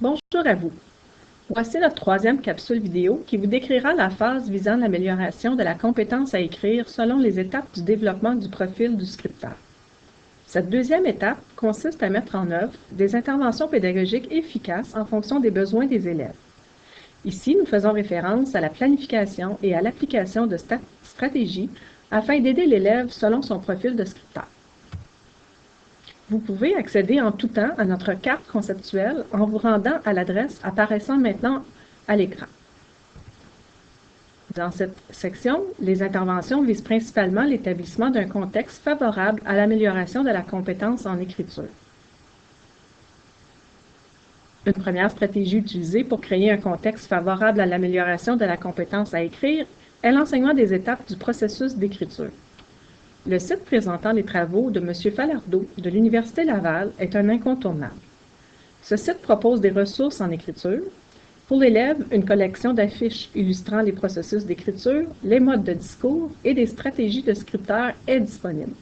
Bonjour à vous. Voici notre troisième capsule vidéo qui vous décrira la phase visant l'amélioration de la compétence à écrire selon les étapes du développement du profil du scripteur. Cette deuxième étape consiste à mettre en œuvre des interventions pédagogiques efficaces en fonction des besoins des élèves. Ici, nous faisons référence à la planification et à l'application de stratégies afin d'aider l'élève selon son profil de scripteur. Vous pouvez accéder en tout temps à notre carte conceptuelle en vous rendant à l'adresse apparaissant maintenant à l'écran. Dans cette section, les interventions visent principalement l'établissement d'un contexte favorable à l'amélioration de la compétence en écriture. Une première stratégie utilisée pour créer un contexte favorable à l'amélioration de la compétence à écrire est l'enseignement des étapes du processus d'écriture. Le site présentant les travaux de M. Falardeau de l'Université Laval est un incontournable. Ce site propose des ressources en écriture. Pour l'élève, une collection d'affiches illustrant les processus d'écriture, les modes de discours et des stratégies de scripteur est disponible.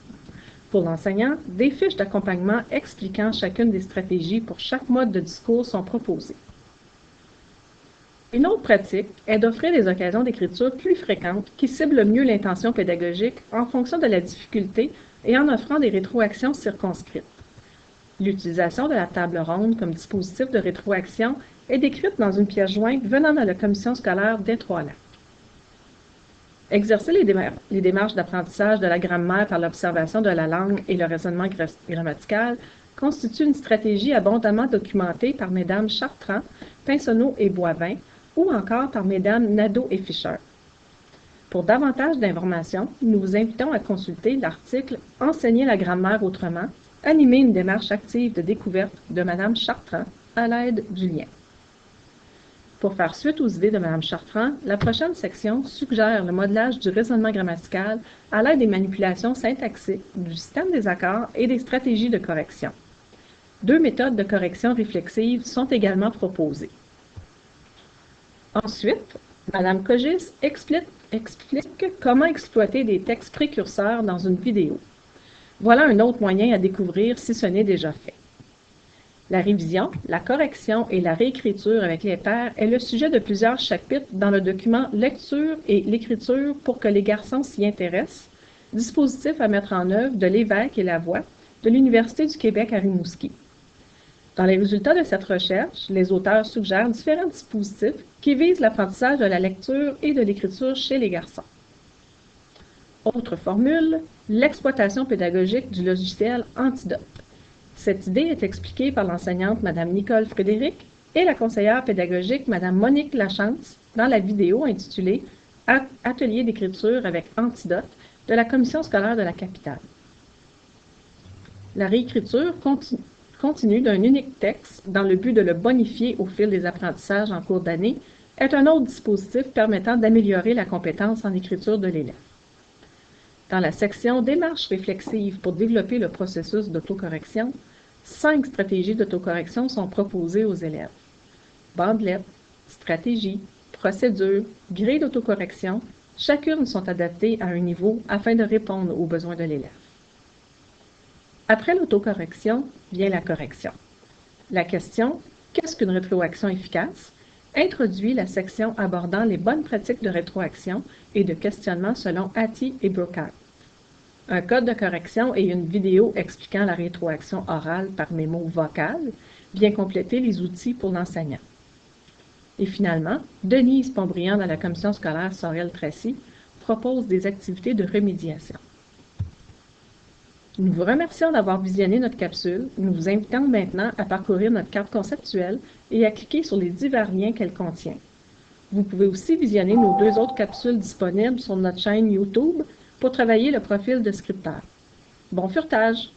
Pour l'enseignant, des fiches d'accompagnement expliquant chacune des stratégies pour chaque mode de discours sont proposées. Une autre pratique est d'offrir des occasions d'écriture plus fréquentes qui ciblent mieux l'intention pédagogique en fonction de la difficulté et en offrant des rétroactions circonscrites. L'utilisation de la table ronde comme dispositif de rétroaction est décrite dans une pièce jointe venant de la commission scolaire des Trois-Lacs. Exercer les démarches d'apprentissage de la grammaire par l'observation de la langue et le raisonnement grammatical constitue une stratégie abondamment documentée par Mesdames Chartrand, Pinsonneau et Boivin, ou encore par Mesdames Nadeau et Fischer. Pour davantage d'informations, nous vous invitons à consulter l'article « Enseigner la grammaire autrement », animer une démarche active de découverte de Mme Chartrand à l'aide du lien. Pour faire suite aux idées de Mme Chartrand, la prochaine section suggère le modelage du raisonnement grammatical à l'aide des manipulations syntaxiques, du système des accords et des stratégies de correction. Deux méthodes de correction réflexive sont également proposées. Ensuite, Mme Cogis explique comment exploiter des textes précurseurs dans une vidéo. Voilà un autre moyen à découvrir si ce n'est déjà fait. La révision, la correction et la réécriture avec les pairs est le sujet de plusieurs chapitres dans le document « Lecture et l'écriture pour que les garçons s'y intéressent », dispositif à mettre en œuvre de l'Évêque et la Voix de l'Université du Québec à Rimouski. Dans les résultats de cette recherche, les auteurs suggèrent différents dispositifs qui visent l'apprentissage de la lecture et de l'écriture chez les garçons. Autre formule, l'exploitation pédagogique du logiciel Antidote. Cette idée est expliquée par l'enseignante Mme Nicole Frédéric et la conseillère pédagogique Mme Monique Lachance dans la vidéo intitulée « Atelier d'écriture avec Antidote » de la Commission scolaire de la capitale. La réécriture continue d'un unique texte dans le but de le bonifier au fil des apprentissages en cours d'année est un autre dispositif permettant d'améliorer la compétence en écriture de l'élève. Dans la section « Démarche réflexive pour développer le processus d'autocorrection », 5 stratégies d'autocorrection sont proposées aux élèves. Bandelettes, stratégies, procédures, grilles d'autocorrection, chacune sont adaptées à un niveau afin de répondre aux besoins de l'élève. Après l'autocorrection vient la correction. La question « Qu'est-ce qu'une rétroaction efficace ?» introduit la section abordant les bonnes pratiques de rétroaction et de questionnement selon Hattie et Brookhart. Un code de correction et une vidéo expliquant la rétroaction orale par mémo vocal vient compléter les outils pour l'enseignant. Et finalement, Denise Pontbriand de la commission scolaire Sorel-Tracy propose des activités de remédiation. Nous vous remercions d'avoir visionné notre capsule. Nous vous invitons maintenant à parcourir notre carte conceptuelle et à cliquer sur les divers liens qu'elle contient. Vous pouvez aussi visionner nos 2 autres capsules disponibles sur notre chaîne YouTube pour travailler le profil de scripteur. Bon furetage!